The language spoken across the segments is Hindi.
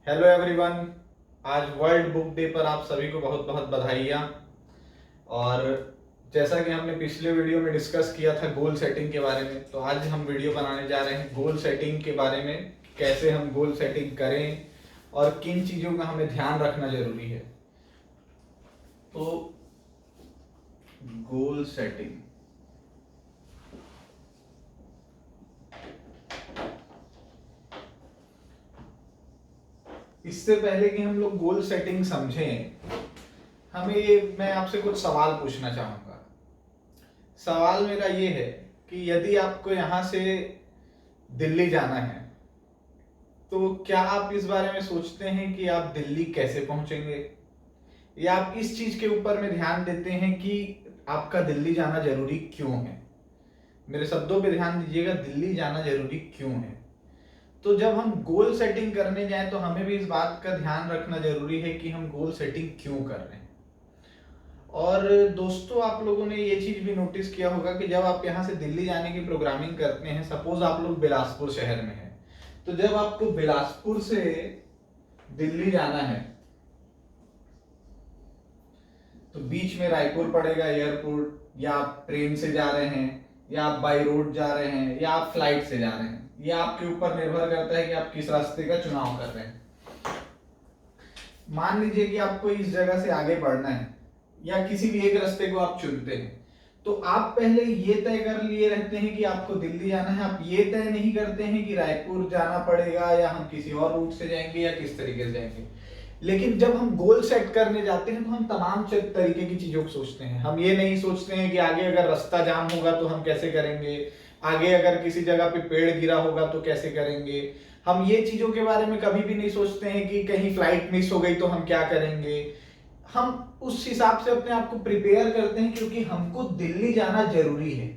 Hello everyone. आज वर्ल्ड बुक डे पर आप सभी को बहुत बहुत बधाइयाँ। और जैसा कि हमने पिछले वीडियो में डिस्कस किया था गोल सेटिंग के बारे में, तो आज हम वीडियो बनाने जा रहे हैं गोल सेटिंग के बारे में, कैसे हम गोल सेटिंग करें और किन चीज़ों का हमें ध्यान रखना जरूरी है। तो गोल सेटिंग, इससे पहले कि हम लोग गोल सेटिंग समझें, मैं आपसे कुछ सवाल पूछना चाहूंगा। सवाल मेरा ये है कि यदि आपको यहाँ से दिल्ली जाना है, तो क्या आप इस बारे में सोचते हैं कि आप दिल्ली कैसे पहुंचेंगे, या आप इस चीज के ऊपर में ध्यान देते हैं कि आपका दिल्ली जाना जरूरी क्यों है। मेरे शब्दों पे ध्यान दीजिएगा, दिल्ली जाना जरूरी क्यों है। तो जब हम गोल सेटिंग करने जाएं तो हमें भी इस बात का ध्यान रखना जरूरी है कि हम गोल सेटिंग क्यों कर रहे हैं। और दोस्तों, आप लोगों ने ये चीज भी नोटिस किया होगा कि जब आप यहाँ से दिल्ली जाने की प्रोग्रामिंग करते हैं, सपोज आप लोग बिलासपुर शहर में हैं, तो जब आपको बिलासपुर से दिल्ली जाना है तो बीच में रायपुर पड़ेगा एयरपोर्ट, या आप ट्रेन से जा रहे हैं, या आप बाई रोड जा रहे हैं, या आप फ्लाइट से जा रहे हैं। ये आपके ऊपर निर्भर करता है कि आप किस रास्ते का चुनाव कर रहे हैं। मान लीजिए कि आपको इस जगह से आगे बढ़ना है, या किसी भी एक रास्ते को आप चुनते हैं, तो आप पहले ये तय कर लिए रहते हैं कि आपको दिल्ली जाना है। आप ये तय नहीं करते हैं कि रायपुर जाना पड़ेगा, या हम किसी और रूट से जाएंगे, या किस तरीके से जाएंगे। लेकिन जब हम गोल सेट करने जाते हैं तो हम तमाम तरीके की चीजों को सोचते हैं। हम ये नहीं सोचते हैं कि आगे अगर रास्ता जाम होगा तो हम कैसे करेंगे, आगे अगर किसी जगह पे पेड़ गिरा होगा तो कैसे करेंगे। हम ये चीजों के बारे में कभी भी नहीं सोचते हैं कि कहीं फ्लाइट मिस हो गई तो हम क्या करेंगे। हम उस हिसाब से अपने आप को प्रिपेयर करते हैं क्योंकि हमको दिल्ली जाना जरूरी है।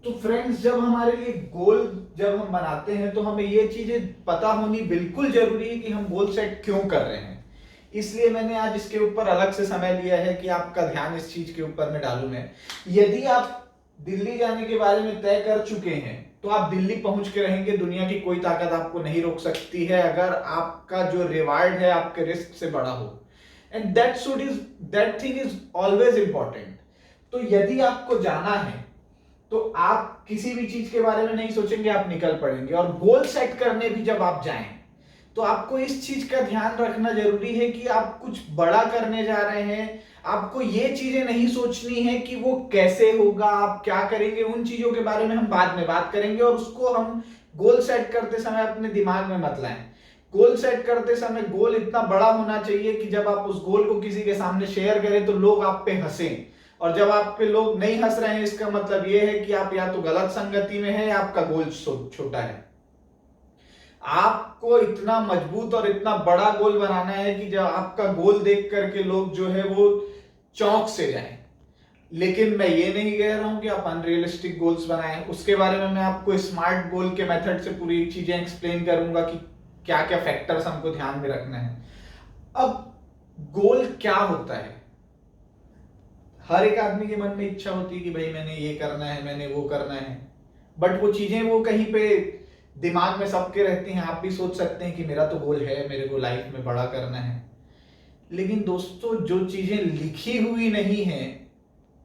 तो फ्रेंड्स, जब हमारे लिए गोल जब हम बनाते हैं तो हमें ये चीजें पता होनी बिल्कुल जरूरी है कि हम गोल सेट क्यों कर रहे हैं। इसलिए मैंने आज इसके ऊपर अलग से समय लिया है कि आपका ध्यान इस चीज के ऊपर में डालूं मैं। यदि आप दिल्ली जाने के बारे में तय कर चुके हैं तो आप दिल्ली पहुंच के रहेंगे। दुनिया की कोई ताकत आपको नहीं रोक सकती है, अगर आपका जो रिवार्ड है आपके रिस्क से बड़ा हो। And that thing is always important. तो यदि आपको जाना है तो आप किसी भी चीज के बारे में नहीं सोचेंगे, आप निकल पड़ेंगे। और गोल सेट करने भी जब आप जाएं तो आपको इस चीज का ध्यान रखना जरूरी है कि आप कुछ बड़ा करने जा रहे हैं। आपको ये चीजें नहीं सोचनी है कि वो कैसे होगा, आप क्या करेंगे। उन चीजों के बारे में हम बाद में बात करेंगे, और उसको हम गोल सेट करते समय अपने दिमाग में मत लाएं। गोल सेट करते समय गोल इतना बड़ा होना चाहिए कि जब आप उस गोल को किसी के सामने शेयर करें तो लोग आप पे हंसें। और जब आप पे लोग नहीं हंस रहे हैं, इसका मतलब ये है कि आप या तो गलत संगति में हैं या आपका गोल छोटा है। आपको इतना मजबूत और इतना बड़ा गोल बनाना है कि जब आपका गोल देख करके लोग जो है वो चौंक से जाएं। लेकिन मैं ये नहीं कह रहा हूं कि आप अनरियलिस्टिक गोल्स बनाएं। उसके बारे में मैं आपको स्मार्ट गोल के मेथड से पूरी चीजें एक्सप्लेन करूंगा कि क्या क्या फैक्टर्स हमको ध्यान में रखना है। अब गोल क्या होता है? हर एक आदमी के मन में इच्छा होती है कि भाई मैंने ये करना है, मैंने वो करना है, बट वो चीजें वो कहीं पे दिमाग में सबके रहती हैं। आप भी सोच सकते हैं कि मेरा तो गोल है, मेरे को लाइफ में बड़ा करना है। लेकिन दोस्तों, जो चीजें लिखी हुई नहीं है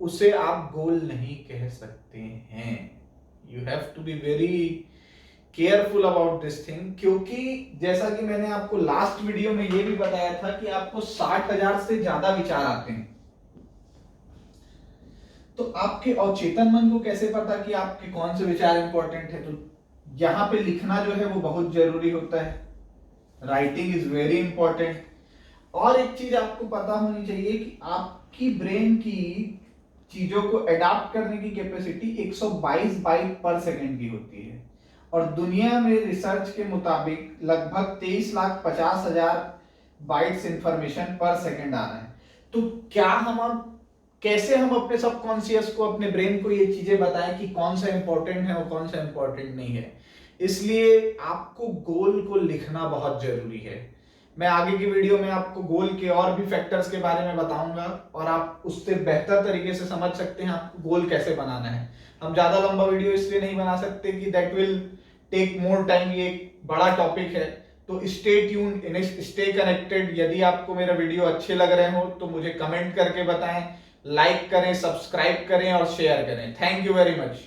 उसे आप गोल नहीं कह सकते हैं। You have to be very careful about this thing, क्योंकि जैसा कि मैंने आपको लास्ट वीडियो में ये भी बताया था कि आपको 60,000 से ज्यादा विचार आते हैं। तो आपके अवचेतन मन को कैसे पता कि आपके कौन से विचार इंपॉर्टेंट है? तो यहां पे लिखना जो है वो बहुत जरूरी होता है। Writing is very important. और एक चीज आपको पता होनी चाहिए कि आपकी ब्रेन की चीजों को अडाप्ट करने की कैपेसिटी 122 बाइट पर सेकेंड की होती है। और दुनिया में रिसर्च के मुताबिक लगभग 23,50,000 बाइट्स इंफॉर्मेशन पर सेकेंड आ रहे हैं। तो क्या कैसे हम अपने सबकॉन्शियस को, अपने ब्रेन को ये चीजें बताएं कि कौन सा इंपॉर्टेंट है और कौन सा इंपॉर्टेंट नहीं है? इसलिए आपको गोल को लिखना बहुत जरूरी है। मैं आगे की वीडियो में आपको गोल के और भी फैक्टर्स के बारे में बताऊंगा, और आप उससे बेहतर तरीके से समझ सकते हैं आपको गोल कैसे बनाना है। हम ज्यादा लंबा वीडियो इसलिए नहीं बना सकते कि that will take more time. ये बड़ा टॉपिक है। तो स्टे ट्यून, स्टे कनेक्टेड। यदि आपको मेरा वीडियो अच्छे लग रहे हो तो मुझे कमेंट करके बताएं, लाइक करें, सब्सक्राइब करें और शेयर करें। Thank you very much.